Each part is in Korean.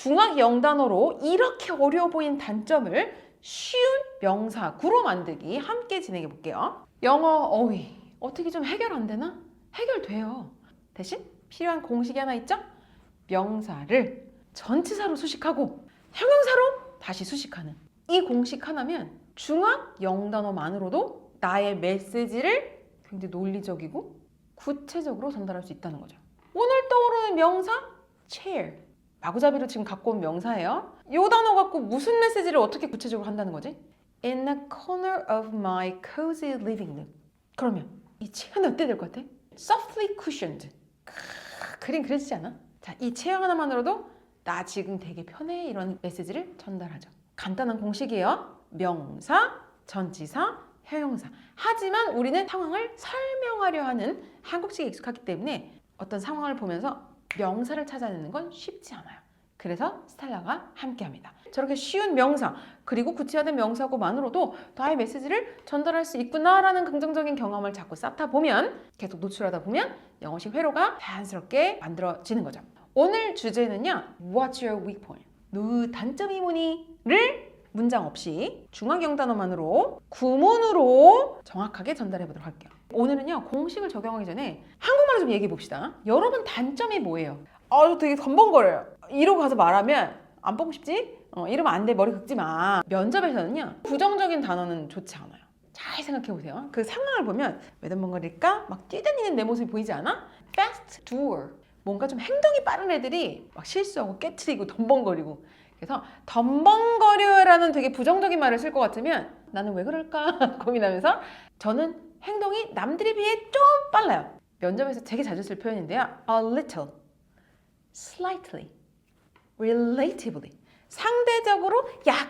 중학 영단어로 이렇게 어려워 보인 단점을 쉬운 명사, 구로 만들기 함께 진행해 볼게요. 영어 어휘 어떻게 좀 해결 안 되나? 해결돼요. 대신 필요한 공식이 하나 있죠? 명사를 전치사로 수식하고 형용사로 다시 수식하는 이 공식 하나면 중학 영단어만으로도 나의 메시지를 굉장히 논리적이고 구체적으로 전달할 수 있다는 거죠. 오늘 떠오르는 명사 chair. 마구잡이로 지금 갖고 온 명사예요. 이 단어 갖고 무슨 메시지를 어떻게 구체적으로 한다는 거지? In the corner of my cozy living room. 그러면 이 체어는 어떻게 될 것 같아? Softly cushioned. 그림 그려지지 않아? 자, 이 체어 하나만으로도 나 지금 되게 편해 이런 메시지를 전달하죠. 간단한 공식이에요. 명사, 전치사, 형용사. 하지만 우리는 상황을 설명하려 하는 한국식에 익숙하기 때문에 어떤 상황을 보면서 명사를 찾아내는 건 쉽지 않아요. 그래서 스텔라가 함께합니다. 저렇게 쉬운 명사 그리고 구체화된 명사고만으로도 나의 메시지를 전달할 수 있구나라는 긍정적인 경험을 자꾸 쌓다 보면 계속 노출하다 보면 영어식 회로가 자연스럽게 만들어지는 거죠. 오늘 주제는요. What's your weak point? 너 단점이 뭐니?를 문장 없이 중학 영단어만으로 구문으로 정확하게 전달해 보도록 할게요. 오늘은요 공식을 적용하기 전에 한국말로 좀 얘기해 봅시다. 여러분 단점이 뭐예요? 저 되게 덤벙거려요. 이러고 가서 말하면 안 보고 싶지? 이러면 안 돼. 머리 긁지 마. 면접에서는요 부정적인 단어는 좋지 않아요. 잘 생각해 보세요. 그 상황을 보면 왜 덤벙거릴까? 막 뛰다니는 내 모습이 보이지 않아? Fast doer. 뭔가 좀 행동이 빠른 애들이 막 실수하고 깨트리고 덤벙거리고 그래서 덤벙거려라는 되게 부정적인 말을 쓸 것 같으면 나는 왜 그럴까 고민하면서 저는 행동이 남들에 비해 좀 빨라요. 면접에서 되게 자주 쓸 표현인데요. A little, slightly, relatively. 상대적으로 약간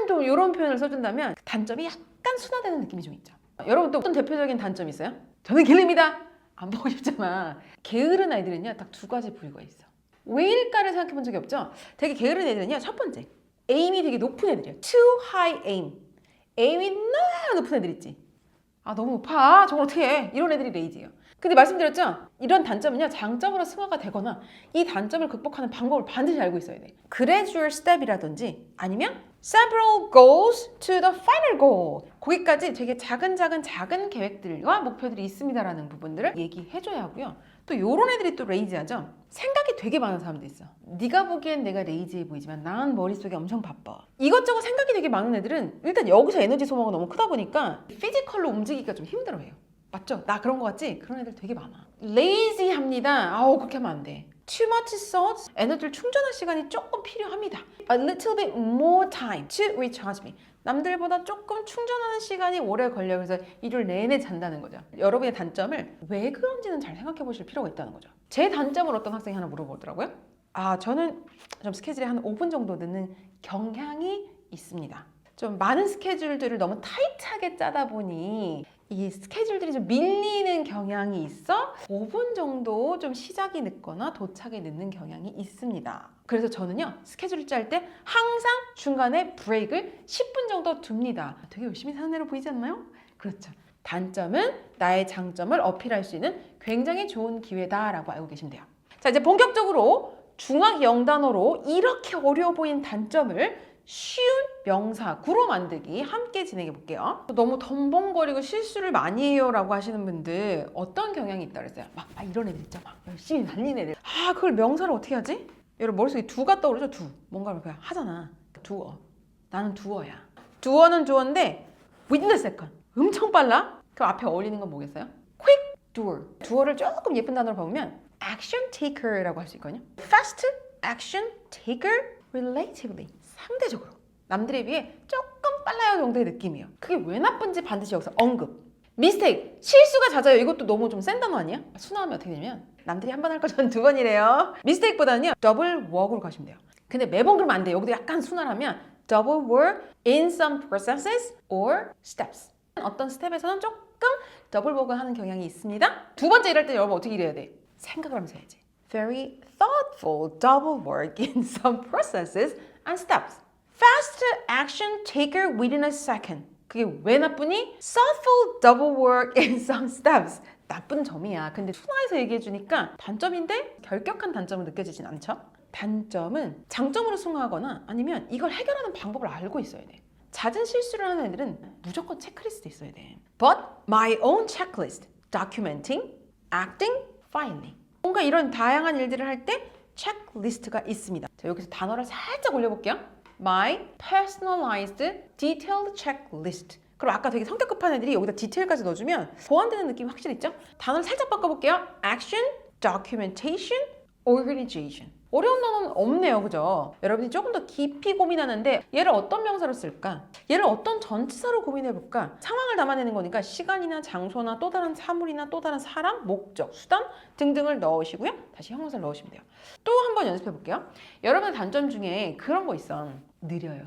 좀 이런 표현을 써준다면 단점이 약간 순화되는 느낌이 좀 있죠. 여러분 또 어떤 대표적인 단점이 있어요? 저는 게으릅니다. 안 보고 싶잖아. 게으른 아이들은요 딱 두 가지 부류가 있어. 왜일까를 생각해 본 적이 없죠? 되게 게으른 애들은요 첫 번째 에임이 되게 높은 애들이에요. Too high aim. 에임이 너무 높은 애들 있지. 너무 높아. 저걸 어떻게 해? 이런 애들이 레이지예요. 근데 말씀드렸죠? 이런 단점은요 장점으로 승화가 되거나 이 단점을 극복하는 방법을 반드시 알고 있어야 돼. Gradual step이라든지 아니면 several goals to the final goal. 거기까지 되게 작은 계획들과 목표들이 있습니다라는 부분들을 얘기해줘야 하고요. 또 요런 애들이 또 레이지하죠. 생각이 되게 많은 사람도 있어. 네가 보기엔 내가 레이지해 보이지만 난 머릿속에 엄청 바빠. 이것저것 생각이 되게 많은 애들은 일단 여기서 에너지 소모가 너무 크다 보니까 피지컬로 움직이기가 좀 힘들어해요. 맞죠? 나 그런 거 같지? 그런 애들 되게 많아. 레이지합니다. 그렇게 하면 안 돼. Too much thoughts. 에너지를 충전할 시간이 조금 필요합니다. A little bit more time to recharge me. 남들보다 조금 충전하는 시간이 오래 걸려요. 그래서 일요일 내내 잔다는 거죠. 여러분의 단점을 왜 그런지는 잘 생각해 보실 필요가 있다는 거죠. 제 단점을 어떤 학생이 하나 물어보더라고요. 저는 좀 스케줄에 한 5분 정도 늦는 경향이 있습니다. 좀 많은 스케줄들을 너무 타이트하게 짜다 보니 이 스케줄들이 좀 밀리는 경향이 있어 5분 정도 좀 시작이 늦거나 도착이 늦는 경향이 있습니다. 그래서 저는요 스케줄을 짤 때 항상 중간에 브레이크를 10분 정도 둡니다. 되게 열심히 사는 애로 보이지 않나요? 그렇죠. 단점은 나의 장점을 어필할 수 있는 굉장히 좋은 기회다라고 알고 계시면 돼요. 자, 이제 본격적으로 중학 영단어로 이렇게 어려워 보인 단점을 쉬운 명사, 구로 만들기 함께 진행해 볼게요. 너무 덤벙거리고 실수를 많이 해요 라고 하시는 분들 어떤 경향이 있다 그랬어요? 막 이런 애들 있죠. 막 열심히 달리는 애들. 그걸 명사를 어떻게 하지? 여러분 머릿속에 두가 떠오르죠? 두. 뭔가를 그냥 하잖아. 두어. 나는 두어야. 두어는 두어인데 within a second. 엄청 빨라? 그럼 앞에 어울리는 건 뭐겠어요? quick doer. 두어를 조금 예쁜 단어로 보면 action taker라고 할 수 있거든요. fast action taker relatively. 상대적으로 남들에 비해 조금 빨라요 정도의 느낌이에요. 그게 왜 나쁜지 반드시 여기서 언급. 미스테이크, 실수가 잦아요. 이것도 너무 좀 센 단어 아니야? 순화하면 어떻게 되냐면 남들이 한 번 할 거 저는 두 번이래요. 미스테이크보다는요 더블 워크로 가시면 돼요. 근데 매번 그러면 안 돼요. 여기도 약간 순화하면 double work in some processes or steps. 어떤 스텝에서는 조금 더블 워크 하는 경향이 있습니다. 두 번째 일할 때 여러분 어떻게 일해야 돼? 생각을 하면서 해야지. Very thoughtful double work in some processes and steps. Fast action taker within a second. 그게 왜 나쁘니? Thoughtful double work in some steps. 나쁜 점이야. 근데 순화해서 얘기해 주니까 단점인데 결격한 단점은 느껴지진 않죠? 단점은 장점으로 승화하거나 아니면 이걸 해결하는 방법을 알고 있어야 돼. 잦은 실수를 하는 애들은 무조건 체크리스트 있어야 돼. But my own checklist, documenting, acting, filing. 뭔가 이런 다양한 일들을 할 때 체크리스트가 있습니다. 자, 여기서 단어를 살짝 올려볼게요. My personalized detailed checklist. 그럼 아까 되게 성격 급한 애들이 여기다 디테일까지 넣어주면 보완되는 느낌이 확실히 있죠? 단어를 살짝 바꿔볼게요. Action, documentation, organization. 어려운 단어는 없네요, 그죠? 여러분이 조금 더 깊이 고민하는데 얘를 어떤 명사로 쓸까? 얘를 어떤 전치사로 고민해볼까? 상황을 담아내는 거니까 시간이나 장소나 또 다른 사물이나 또 다른 사람, 목적, 수단 등등을 넣으시고요. 다시 형용사를 넣으시면 돼요. 또 한번 연습해볼게요. 여러분의 단점 중에 그런 거 있어. 느려요.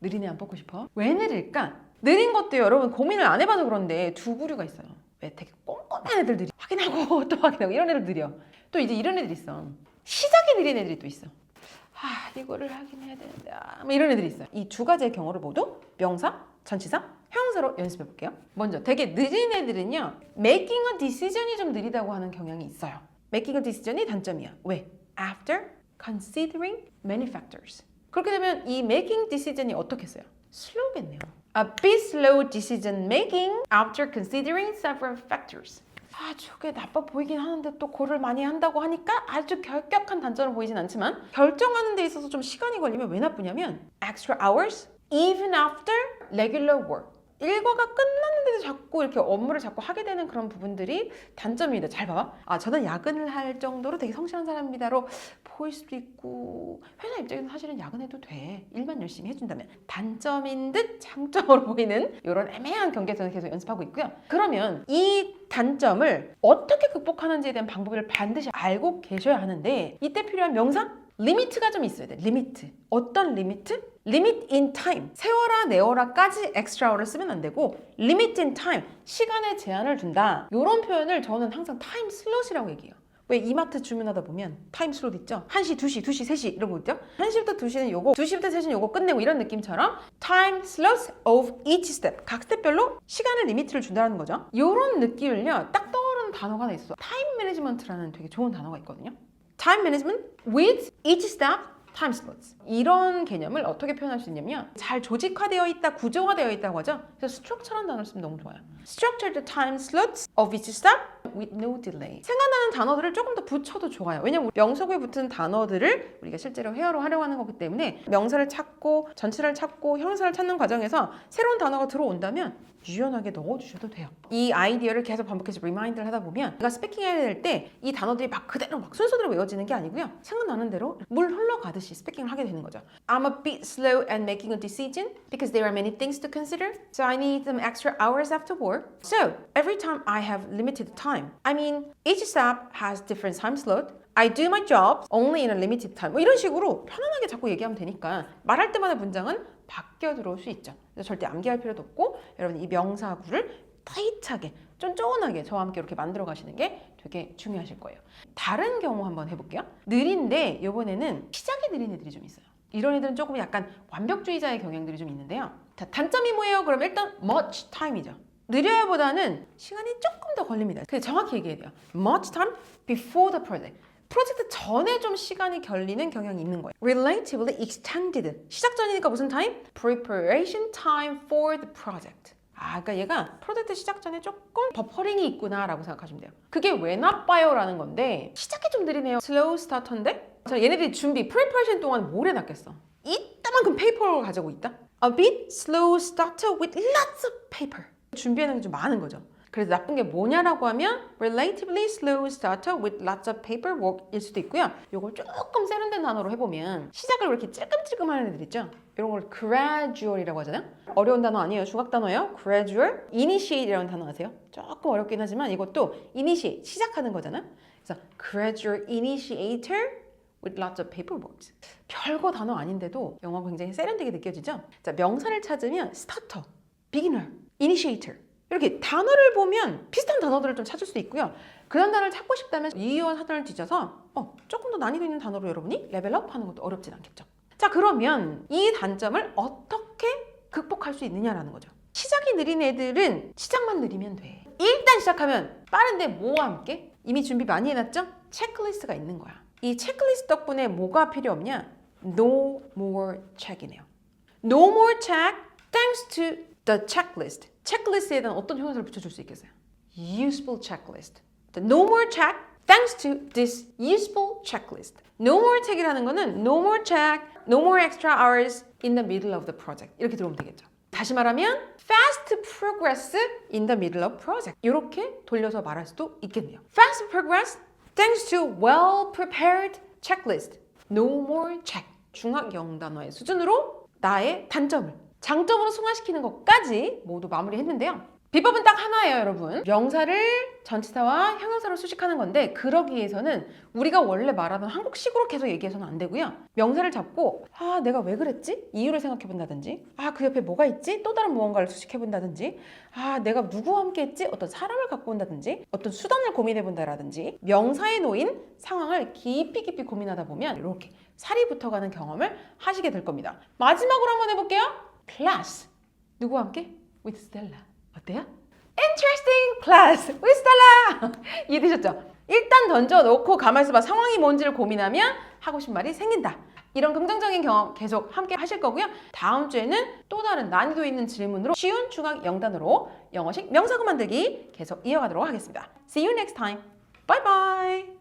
느린 애 안 뽑고 싶어? 왜 느릴까? 느린 것도 여러분 고민을 안 해봐서 그런데 두 부류가 있어요. 왜 되게 꼼꼼한 애들 느려. 확인하고 또 확인하고 이런 애들 느려. 또 이제 이런 애들 있어. 시작이 느린 애들이 또 있어. 이거를 하긴 해야 되는데 뭐 이런 애들이 있어요. 이 두 가지의 경우를 모두 명사, 전치사, 형용사로 연습해 볼게요. 먼저 되게 느린 애들은요. making a decision이 좀 느리다고 하는 경향이 있어요. making a decision이 단점이야. 왜? After considering many factors. 그렇게 되면 이 making decision이 어떻게 써요? slow겠네요. A bit slow decision making after considering several factors. 저게 나빠 보이긴 하는데 또 고를 많이 한다고 하니까 아주 결격한 단점을 보이진 않지만 결정하는 데 있어서 좀 시간이 걸리면 왜 나쁘냐면 extra hours even after regular work. 일과가 끝났는데도 자꾸 이렇게 업무를 자꾸 하게 되는 그런 부분들이 단점입니다. 잘 봐봐. 저는 야근을 할 정도로 되게 성실한 사람입니다로 보일 수도 있고 회사 입장에서 사실은 야근해도 돼. 일만 열심히 해준다면. 단점인 듯 장점으로 보이는 이런 애매한 경계선을 계속 연습하고 있고요. 그러면 이 단점을 어떻게 극복하는지에 대한 방법을 반드시 알고 계셔야 하는데 이때 필요한 명사? 리미트가 좀 있어야 돼. 리미트. 어떤 리미트? limit in time. 세워라 내워라까지 extra hour를 쓰면 안 되고 limit in time. 시간에 제한을 둔다. 이런 표현을 저는 항상 time slot이라고 얘기해요. 왜 이마트 주문하다 보면 타임 슬롯 있죠? 1시, 2시, 2시, 3시 이런 거 있죠? 1시부터 2시는 요거, 2시부터 3시는 요거 끝내고 이런 느낌처럼 time slots of each step. 각 스텝별로 시간을 리미트를 준다는 거죠. 이런 느낌을요. 딱 떠오르는 단어가 하나 있어. 타임 매니지먼트라는 되게 좋은 단어가 있거든요. Time management with each step time slots. 이런 개념을 어떻게 표현할 수 있냐면 잘 조직화되어 있다, 구조화되어 있다고 하죠. 그래서 structure라는 단어를 쓰면 너무 좋아요. Structured time slots of each step with no delay. 생각나는 단어들을 조금 더 붙여도 좋아요. 왜냐면 명사구에 붙은 단어들을 우리가 실제로 회화로 하려고 하는 거기 때문에 명사를 찾고 전치사를 찾고 형용사를 찾는 과정에서 새로운 단어가 들어온다면 유연하게 넣어주셔도 돼요. 이 아이디어를 계속 반복해서 리마인드를 하다 보면 내가 스피킹 해야 될 때 이 단어들이 막 그대로 막 순서대로 외워지는 게 아니고요. 생각나는 대로 물 흘러가듯이 스피킹을 하게 되는 거죠. I'm a bit slow at making a decision because there are many things to consider. So I need some extra hours after work. So every time I have limited time. I mean, each step has different time slot. I do my job only in a limited time. 뭐 이런 식으로 편안하게 자꾸 얘기하면 되니까 말할 때마다 문장은 바뀌어 들어올 수 있죠. 그래서 절대 암기할 필요도 없고 여러분 이 명사구를 타이트하게 쫀쫀하게 저와 함께 이렇게 만들어 가시는 게 되게 중요하실 거예요. 다른 경우 한번 해볼게요. 느린데 이번에는 시작이 느린 애들이 좀 있어요. 이런 애들은 조금 약간 완벽주의자의 경향들이 좀 있는데요. 자, 단점이 뭐예요? 그럼 일단 much time이죠. 느려요보다는 시간이 조금 더 걸립니다. 근데 정확히 얘기해야 돼요. Much time before the project. 프로젝트 전에 좀 시간이 걸리는 경향이 있는 거예요. Relatively extended. 시작 전이니까 무슨 time? Preparation time for the project. 그러니까 얘가 프로젝트 시작 전에 조금 버퍼링이 있구나라고 생각하시면 돼요. 그게 왜 나빠요? 라는 건데 시작이 좀 느리네요. Slow starter인데 얘네들이 준비, preparation 동안 뭘 해놨겠어? 이따만큼 페이퍼를 가지고 있다? A bit slow starter with lots of paper. 준비하는 게 좀 많은 거죠. 그래서 나쁜 게 뭐냐라고 하면 relatively slow starter with lots of paperwork일 수도 있고요. 이걸 조금 세련된 단어로 해보면 시작을 왜 이렇게 찔끔찔끔하는 애들 있죠? 이런 걸 gradual이라고 하잖아요. 어려운 단어 아니에요. 중학 단어예요. gradual, initiate이라는 단어 아세요? 조금 어렵긴 하지만 이것도 initiate, 시작하는 거잖아요. 그래서 gradual initiator with lots of paperwork. 별거 단어 아닌데도 영어가 굉장히 세련되게 느껴지죠? 자, 명사를 찾으면 starter, beginner, initiator 이렇게 단어를 보면 비슷한 단어들을 좀 찾을 수 있고요. 그런 단어를 찾고 싶다면 이유와 사전을 뒤져서 조금 더 난이도 있는 단어로 여러분이 레벨업 하는 것도 어렵진 않겠죠. 자, 그러면 이 단점을 어떻게 극복할 수 있느냐라는 거죠. 시작이 느린 애들은 시작만 느리면 돼. 일단 시작하면 빠른데 뭐와 함께? 이미 준비 많이 해놨죠? 체크리스트가 있는 거야. 이 체크리스트 덕분에 뭐가 필요 없냐? No more check이네요. No more check thanks to the checklist. 체크리스트에 대한 어떤 형용사를 붙여줄 수 있겠어요? Useful checklist. No more check thanks to this useful checklist. No more check이라는 거는 no more check, no more extra hours in the middle of the project. 이렇게 들어오면 되겠죠. 다시 말하면 fast progress in the middle of project. 이렇게 돌려서 말할 수도 있겠네요. Fast progress thanks to well prepared checklist. No more check. 중학 영단어의 수준으로 나의 단점을 장점으로 승화시키는 것까지 모두 마무리했는데요. 비법은 딱 하나예요, 여러분. 명사를 전치사와 형용사로 수식하는 건데 그러기 위해서는 우리가 원래 말하던 한국식으로 계속 얘기해서는 안 되고요. 명사를 잡고 내가 왜 그랬지? 이유를 생각해 본다든지 그 옆에 뭐가 있지? 또 다른 무언가를 수식해 본다든지 내가 누구와 함께 했지? 어떤 사람을 갖고 온다든지 어떤 수단을 고민해 본다라든지 명사에 놓인 상황을 깊이 고민하다 보면 이렇게 살이 붙어가는 경험을 하시게 될 겁니다. 마지막으로 한번 해볼게요. Class. 누구와 함께? With Stella. 어때요? Interesting class with Stella. 이해되셨죠? 일단 던져놓고 가만히 있어봐. 상황이 뭔지를 고민하면 하고 싶은 말이 생긴다. 이런 긍정적인 경험 계속 함께 하실 거고요. 다음 주에는 또 다른 난이도 있는 질문으로 쉬운 중학 영단어로 영어식 명사구 만들기 계속 이어가도록 하겠습니다. See you next time. Bye bye.